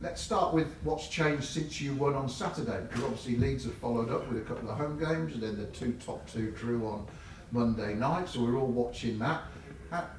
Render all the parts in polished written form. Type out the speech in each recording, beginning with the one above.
let's start with what's changed since you won on Saturday, because obviously Leeds have followed up with a couple of home games, and then the top two drew on Monday night, so we're all watching that.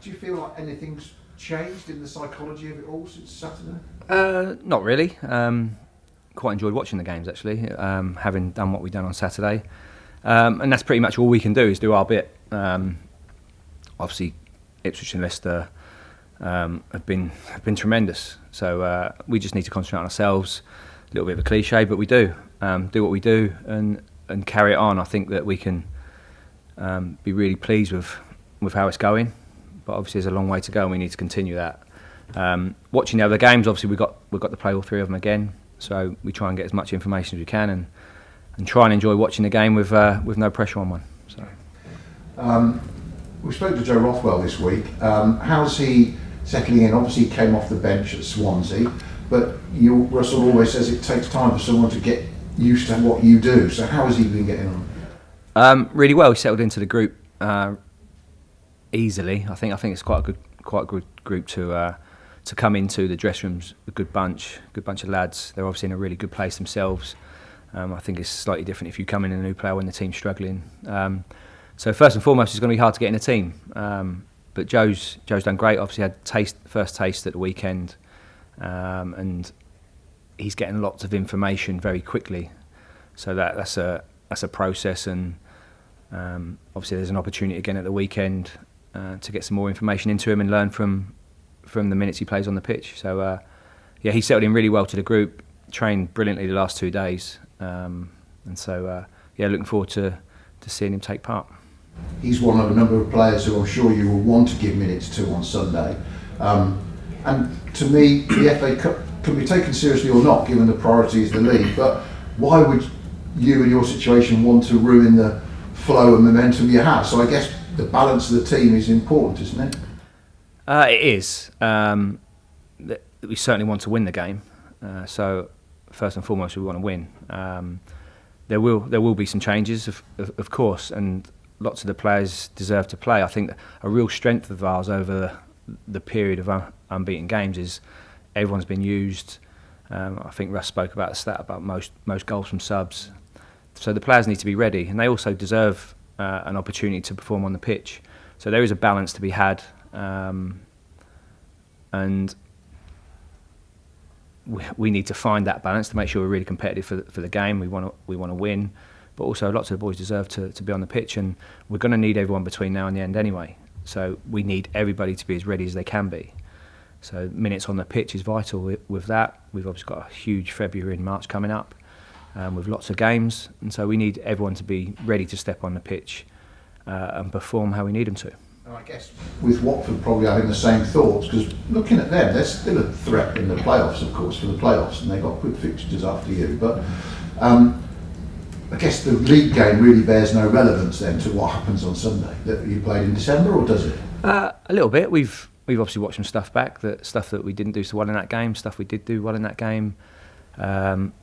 Do you feel like anything's changed in the psychology of it all since Saturday? Not really. Quite enjoyed watching the games actually, having done what we've done on Saturday, and that's pretty much all we can do is do our bit. Obviously, Ipswich and Leicester have been tremendous, so we just need to concentrate on ourselves. A little bit of a cliche, but we do what we do and carry it on. I think that we can be really pleased with how it's going, but obviously there's a long way to go and we need to continue that. Watching the other games, obviously we've got to play all three of them again, so we try and get as much information as we can and try and enjoy watching the game with no pressure on one. So. We spoke to Joe Rothwell this week. How's he settling in? Obviously he came off the bench at Swansea, but Russell always says it takes time for someone to get used to what you do, so how has he been getting on? Really well. He settled into the group easily. I think it's quite a good group to come into. The dressing room's a good bunch of lads. They're obviously in a really good place themselves. I think it's slightly different if you come in a new player when the team's struggling. So first and foremost, it's going to be hard to get in the team. But Joe's done great. Obviously had first taste at the weekend, and he's getting lots of information very quickly. So that's a process, and obviously there's an opportunity again at the weekend to get some more information into him and learn from the minutes he plays on the pitch. So he settled in really well to the group, trained brilliantly the last 2 days, and so looking forward to seeing him take part. He's one of a number of players who I'm sure you will want to give minutes to on Sunday. And to me, the FA Cup can be taken seriously or not, given the priorities of the league. But why would you, in your situation, want to ruin the flow and momentum you have? So I guess the balance of the team is important, isn't it? It is. We certainly want to win the game. So first and foremost, we want to win. There will be some changes, of course, and lots of the players deserve to play. I think a real strength of ours over the period of unbeaten games is everyone's been used. I think Russ spoke about the stat about most goals from subs. So the players need to be ready, and they also deserve an opportunity to perform on the pitch. So there is a balance to be had, and we need to find that balance to make sure we're really competitive for the game. We want to win, but also lots of the boys deserve to be on the pitch, and we're going to need everyone between now and the end anyway. So we need everybody to be as ready as they can be. So minutes on the pitch is vital with that. We've obviously got a huge February and March coming up with lots of games, and so we need everyone to be ready to step on the pitch and perform how we need them to. I guess with Watford probably having the same thoughts, because looking at them, they're still a threat in the playoffs, of course, for the playoffs, and they've got good fixtures after you. But I guess the league game really bears no relevance then to what happens on Sunday. That you played in December, or does it? A little bit. We've obviously watched some stuff back, stuff that we didn't do so well in that game, stuff we did do well in that game.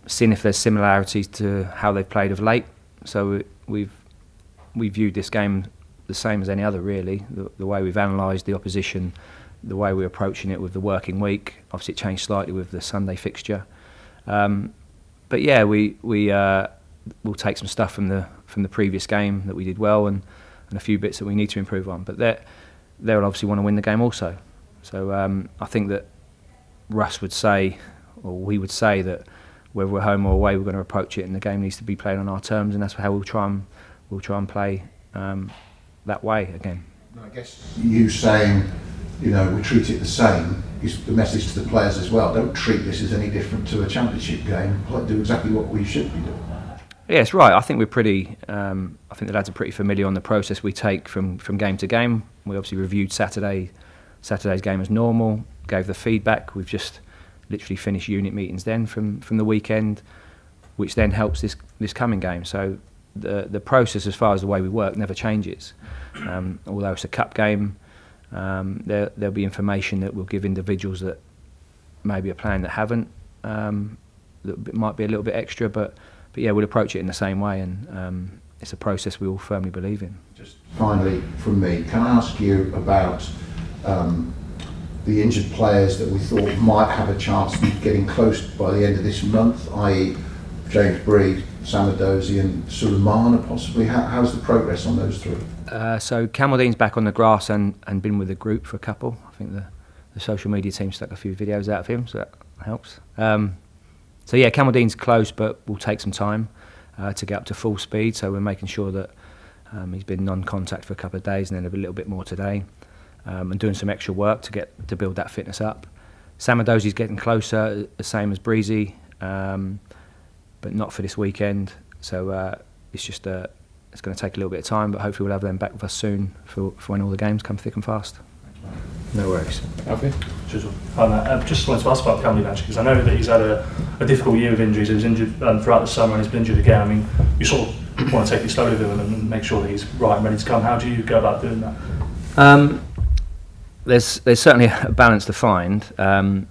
Seeing if there's similarities to how they've played of late. So we viewed this game the same as any other, really. The way we've analysed the opposition, the way we're approaching it with the working week. Obviously, it changed slightly with the Sunday fixture. But yeah, we'll take some stuff from the previous game that we did well, and a few bits that we need to improve on. But they'll obviously want to win the game also. So I think that Russ would say, or we would say, that whether we're home or away, we're going to approach it, and the game needs to be played on our terms, and that's how we'll try and play that way again. I guess you saying, we treat it the same is the message to the players as well. Don't treat this as any different to a championship game. Do exactly what we should be doing. Yes, right. I think we're pretty. I think the lads are pretty familiar on the process we take from game to game. We obviously reviewed Saturday's game as normal, gave the feedback. We've just literally finished unit meetings then from the weekend, which then helps this coming game. So the process as far as the way we work never changes. Although it's a cup game, there'll be information that we'll give individuals that maybe are playing that haven't, that might be a little bit extra, but yeah, we'll approach it in the same way, and it's a process we all firmly believe in. Just finally from me, can I ask you about the injured players that we thought might have a chance of getting close by the end of this month, i.e. James Breed, Samadozi and Suleimana possibly. How's the progress on those three? So Camaldine's back on the grass and been with the group for a couple. I think the social media team stuck a few videos out of him, so that helps. So yeah, Camaldine's close, but will take some time to get up to full speed. So we're making sure that he's been non-contact for a couple of days and then a little bit more today, and doing some extra work to build that fitness up. Samadozi's getting closer, the same as Breezy, but not for this weekend. So it's just it's going to take a little bit of time, but hopefully we'll have them back with us soon for when all the games come thick and fast. No worries. Alfie? Hi Matt. Just wanted to ask about Camaldi actually, because I know that he's had a difficult year of injuries. He was injured throughout the summer and he's been injured again. I mean, you sort of want to take it slowly with him and make sure that he's right and ready to come. How do you go about doing that? There's certainly a balance to find. I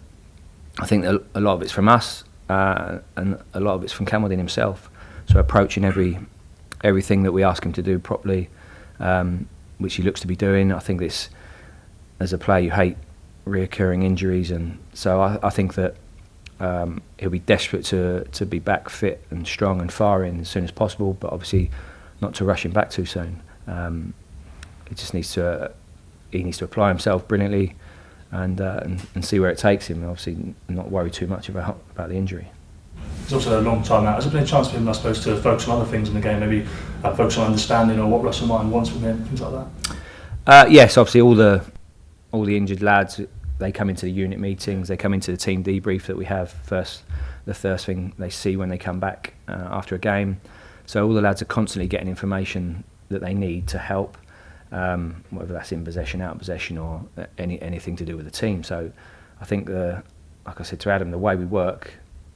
think a lot of it's from us and a lot of it's from Camaldine himself. So approaching everything that we ask him to do properly, which he looks to be doing. I think this, as a player, you hate reoccurring injuries, and so I think that he'll be desperate to be back fit and strong and firing as soon as possible, but obviously not to rush him back too soon. He just needs to apply himself brilliantly and see where it takes him, and obviously not worry too much about the injury. It's also a long time out. Has there been a chance for him, I suppose, to focus on other things in the game, maybe focus on understanding or what Russell Martin wants from him, things like that? Yes, obviously all the injured lads, they come into the unit meetings, they come into the team debrief that we have the first thing they see when they come back after a game. So all the lads are constantly getting information that they need to help, whether that's in possession, out of possession, or anything to do with the team. So I think, like I said to Adam, the way we work,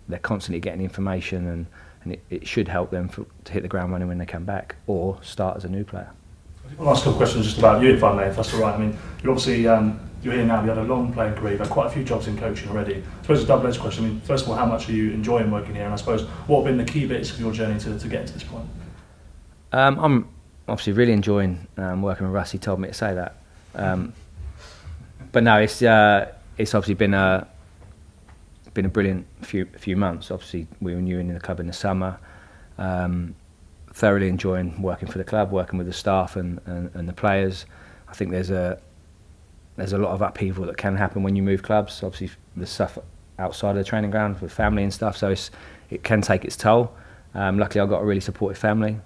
they're constantly getting information, and it should help them to hit the ground running when they come back or start as a new player. I'll ask a couple of questions just about you, if I may, if that's all right. I mean, you're obviously you're here now. You had a long playing career. You've had quite a few jobs in coaching already. I suppose it's a double-edged question. I mean, first of all, how much are you enjoying working here? And I suppose what have been the key bits of your journey to get to this point? I'm obviously really enjoying working with Russ. He told me to say that, but no, it's obviously been a brilliant few months. Obviously, we were new in the club in the summer. Thoroughly enjoying working for the club, working with the staff and the players. I think there's a lot of upheaval that can happen when you move clubs. Obviously, the stuff outside of the training ground with family and stuff, so it can take its toll. Luckily, I've got a really supportive family,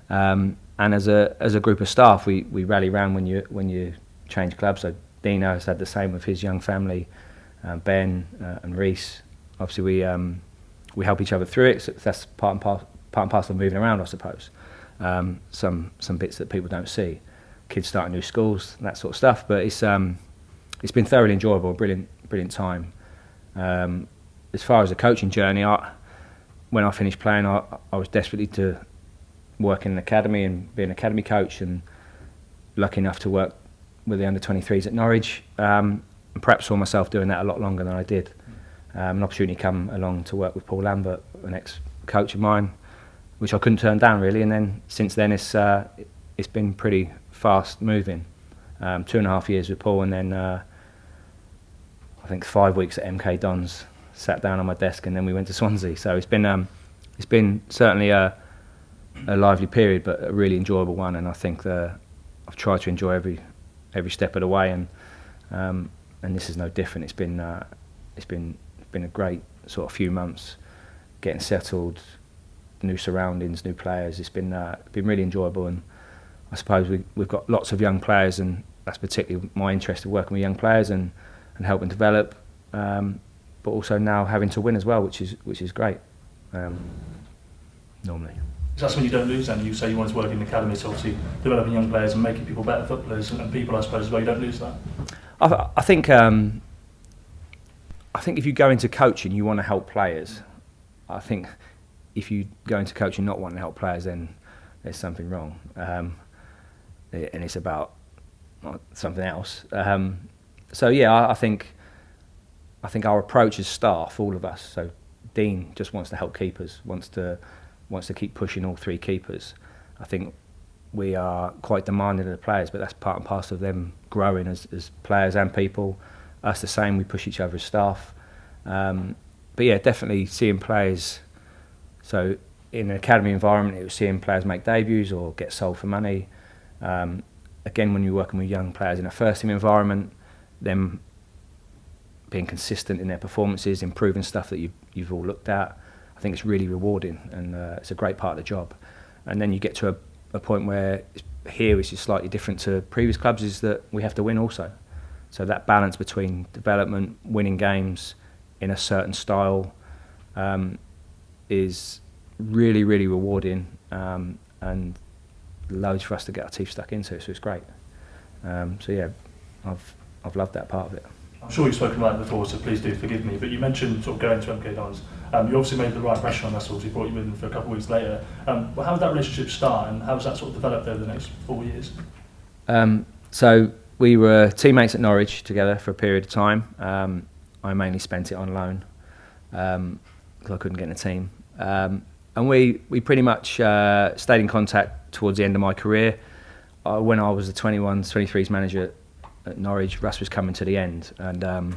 and as a group of staff, we rally around when you change clubs. So Dino has had the same with his young family, Ben and Reese. Obviously, we help each other through it. So that's part and parcel of moving around, I suppose. Some bits that people don't see. Kids starting new schools, that sort of stuff. But it's been thoroughly enjoyable, brilliant time. As far as the coaching journey, when I finished playing, I was desperately to work in an academy and be an academy coach, and lucky enough to work with the under-23s at Norwich. And perhaps saw myself doing that a lot longer than I did. An opportunity come along to work with Paul Lambert, an ex-coach of mine, which I couldn't turn down really. And then since then it's been pretty fast moving. 2.5 years with Paul, and then I think 5 weeks at MK Dons, sat down on my desk, and then we went to Swansea. So it's been certainly a lively period, but a really enjoyable one. And I think I've tried to enjoy every step of the way, and this is no different. It's been a great sort of few months, getting settled, new surroundings, new players. It's been really enjoyable, and I suppose we've got lots of young players, and that's particularly my interest of working with young players and helping develop, but also now having to win as well, which is great. Normally. Is that something you don't lose then? You say you want to work in the academy, so obviously developing young players and making people better footballers and people, I suppose, as well. You don't lose that. I think if you go into coaching, you want to help players. I think if you go into coaching not wanting to help players, then there's something wrong, and it's about something else. So yeah, I think our approach as staff, all of us. So Dean just wants to help keepers, wants to keep pushing all three keepers. I think we are quite demanding of the players, but that's part and parcel of them growing as players and people. us the same. We push each other as staff. But yeah, definitely seeing players. So in an academy environment, it was seeing players make debuts or get sold for money. Again, when you're working with young players in a first team environment, them being consistent in their performances, improving stuff that you've all looked at, I think it's really rewarding, and it's a great part of the job. And then you get to a point where here, which is slightly different to previous clubs, is that we have to win also. So that balance between development, winning games in a certain style, is really, really rewarding, and loads for us to get our teeth stuck into. So it's great. So yeah, I've loved that part of it. I'm sure you've spoken about it before, so please do forgive me, but you mentioned sort of going to MK Dons. You obviously made the right impression on Russell, he brought you in for a couple of weeks later. But how did that relationship start, and how has that sort of developed over the next 4 years? So we were teammates at Norwich together for a period of time. I mainly spent it on loan because I couldn't get in the team. And we pretty much stayed in contact towards the end of my career. When I was the 21s, 23s manager at Norwich, Russ was coming to the end, and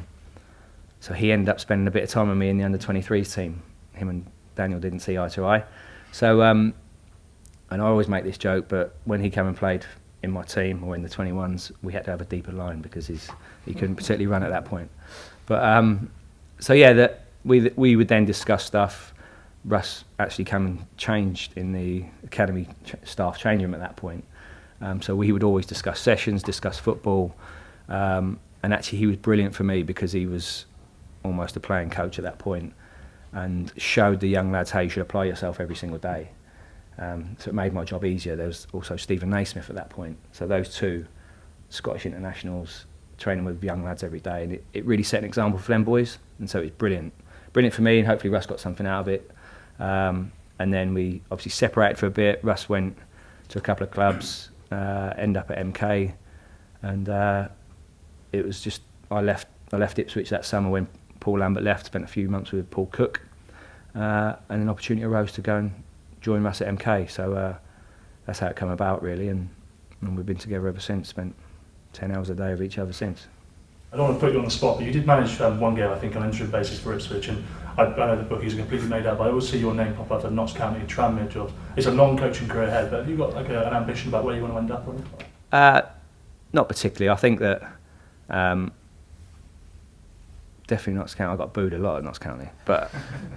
so he ended up spending a bit of time with me in the under-23s team. Him and Daniel didn't see eye to eye. So, and I always make this joke, but when he came and played in my team or in the 21s, we had to have a deeper line because he couldn't particularly run at that point. But so yeah, we would then discuss stuff. Russ actually came and changed in the academy staff change room at that point. So we would always discuss sessions, discuss football, and actually he was brilliant for me because he was almost a playing coach at that point and showed the young lads how you should apply yourself every single day. So it made my job easier. There was also Stephen Naismith at that point. So those two Scottish internationals training with young lads every day, and it really set an example for them boys. And so it was brilliant for me, and hopefully Russ got something out of it. And then we obviously separated for a bit. Russ went to a couple of clubs, end up at MK, and it was just I left Ipswich that summer when Paul Lambert left. Spent a few months with Paul Cook, and an opportunity arose to go and join Russ at MK. So that's how it came about, really, and we've been together ever since. Spent 10 hours a day with each other since. I don't want to put you on the spot, but you did manage one game, I think, on an interim basis for Ipswich, and I know the bookies are completely made up, but I always see your name pop up at Notts County, Tranmere jobs. It's a long coaching career ahead, but have you got like an ambition about where you want to end up on? Not particularly. I think that definitely Notts County. I got booed a lot at Notts County, but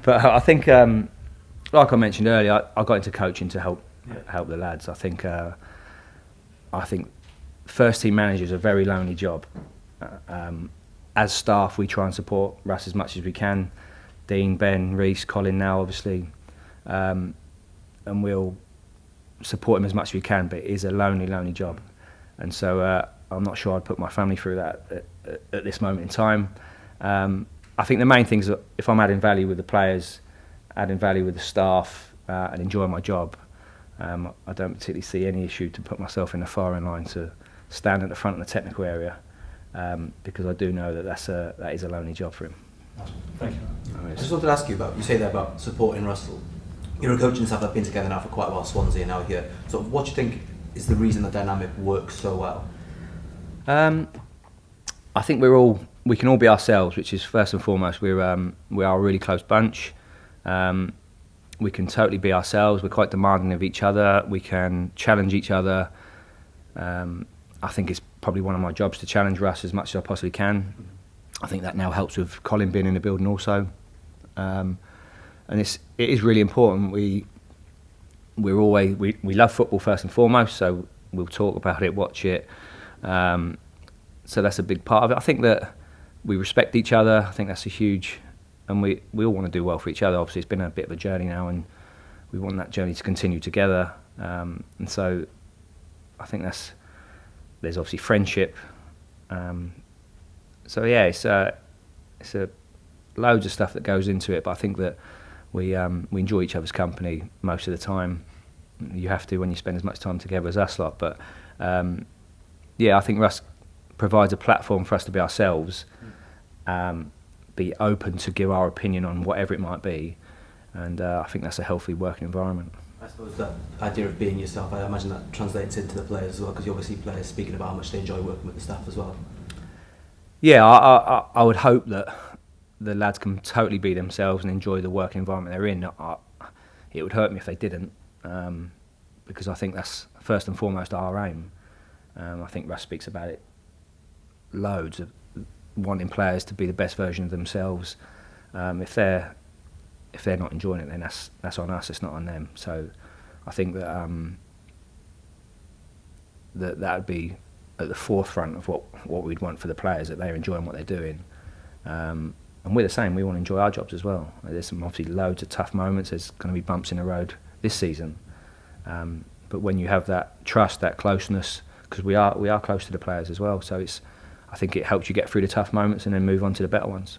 I think, like I mentioned earlier, I got into coaching to help the lads. I think first team managers are a very lonely job. As staff, we try and support Russ as much as we can. Dean, Ben, Reece, Colin now, obviously, and we'll support him as much as we can. But it is a lonely job, and so I'm not sure I'd put my family through that at this moment in time. I think the main thing is that if I'm adding value with the players, adding value with the staff, and enjoying my job, I don't particularly see any issue to put myself in the firing line to stand at the front of the technical area, because I do know that that is a lonely job for him. Awesome. Thank you. I just wanted to ask you about, you say that about supporting Russell. You're a coaching staff that have been together now for quite a while, Swansea now here. So what do you think is the reason the dynamic works so well? I think we can all be ourselves, which is first and foremost. We are a really close bunch. We can totally be ourselves. We're quite demanding of each other. We can challenge each other. I think it's probably one of my jobs to challenge Russ as much as I possibly can. I think that now helps with Colin being in the building also. And it is really important. We love football first and foremost, so we'll talk about it, watch it. So that's a big part of it. I think that we respect each other. I think that's a huge, and we all want to do well for each other. Obviously, it's been a bit of a journey now, and we want that journey to continue together. And so I think there's obviously friendship. So yeah, it's a loads of stuff that goes into it. But I think that we enjoy each other's company most of the time. You have to when you spend as much time together as us lot. But yeah, I think Russ provides a platform for us to be ourselves, be open to give our opinion on whatever it might be, and I think that's a healthy working environment. I suppose that idea of being yourself, I imagine that translates into the players as well, because you obviously players speaking about how much they enjoy working with the staff as well. Yeah, I would hope that the lads can totally be themselves and enjoy the working environment they're in. It would hurt me if they didn't, because I think that's first and foremost our aim. I think Russ speaks about it loads, of wanting players to be the best version of themselves. If they're not enjoying it, then that's on us. It's not on them. So I think that that would be at the forefront of what we'd want for the players, that they're enjoying what they're doing. And we're the same. We want to enjoy our jobs as well. There's obviously loads of tough moments. There's going to be bumps in the road this season. But when you have that trust, that closeness, because we are close to the players as well. So I think it helps you get through the tough moments and then move on to the better ones.